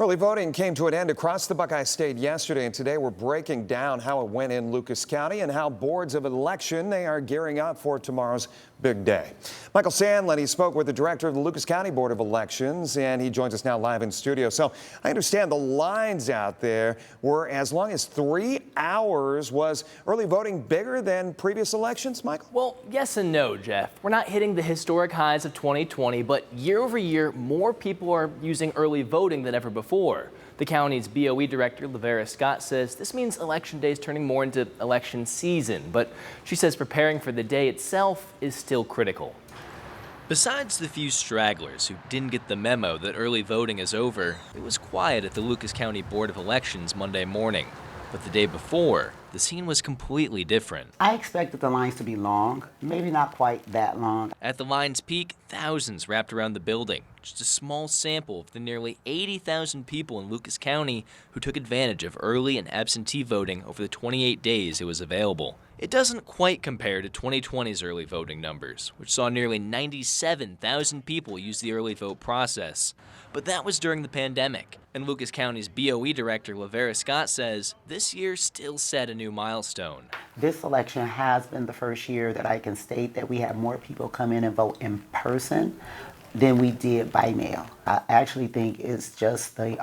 Early voting came to an end across the Buckeye State yesterday, and today we're breaking down how it went in Lucas County and how boards of election they are gearing up for tomorrow's big day. Michael Sandlin, he spoke with the director of the Lucas County Board of Elections, and he joins us now live in studio. So I understand the lines out there were as long as 3 hours. Was early voting bigger than previous elections, Michael? Well, yes and no, Jeff. We're not hitting the historic highs of 2020, but year over year, more people are using early voting than ever before. The county's BOE director, Lavera Scott, says this means election day is turning more into election season, but she says preparing for the day itself is still critical. Besides the few stragglers who didn't get the memo that early voting is over, it was quiet at the Lucas County Board of Elections Monday morning. But the day before, the scene was completely different. I expected the lines to be long, maybe not quite that long. At the line's peak, thousands wrapped around the building. Just a small sample of the nearly 80,000 people in Lucas County who took advantage of early and absentee voting over the 28 days it was available. It doesn't quite compare to 2020's early voting numbers, which saw nearly 97,000 people use the early vote process. But that was during the pandemic, and Lucas County's BOE director, Lavera Scott, says this year still set a new milestone. This election has been the first year that I can state that we have more people come in and vote in person than we did by mail. I actually think it's just the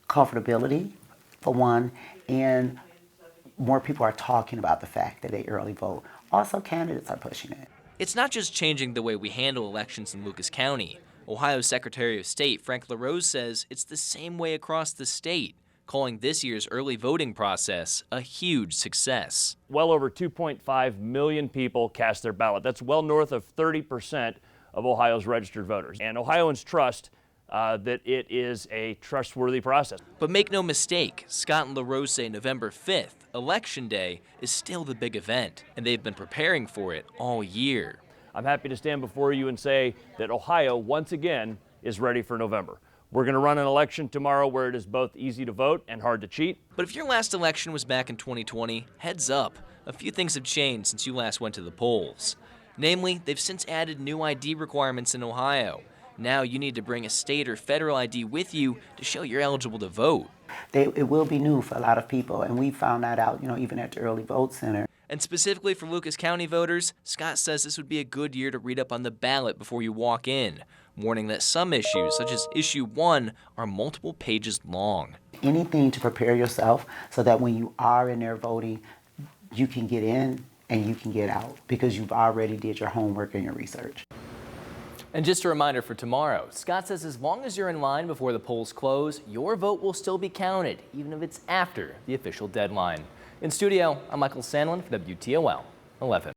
comfortability, for one, and more people are talking about the fact that they early vote. Also, candidates are pushing it. It's not just changing the way we handle elections in Lucas County. Ohio's Secretary of State, Frank LaRose, says it's the same way across the state, calling this year's early voting process a huge success. Well over 2.5 million people cast their ballot. That's well north of 30% of Ohio's registered voters. And Ohioans trust that it is a trustworthy process. But make no mistake, Scott and LaRose say November 5th, Election Day, is still the big event, and they've been preparing for it all year. I'm happy to stand before you and say that Ohio, once again, is ready for November. We're going to run an election tomorrow where it is both easy to vote and hard to cheat. But if your last election was back in 2020, heads up, a few things have changed since you last went to the polls. Namely, they've since added new ID requirements in Ohio. Now you need to bring a state or federal ID with you to show you're eligible to vote. It will be new for a lot of people, and we found that out, even at the early vote center. And specifically for Lucas County voters, Scott says this would be a good year to read up on the ballot before you walk in, warning that some issues, such as Issue 1, are multiple pages long. Anything to prepare yourself so that when you are in there voting, you can get in and you can get out because you've already did your homework and your research. And just a reminder for tomorrow, Scott says as long as you're in line before the polls close, your vote will still be counted, even if it's after the official deadline. In studio, I'm Michael Sandlin for WTOL 11.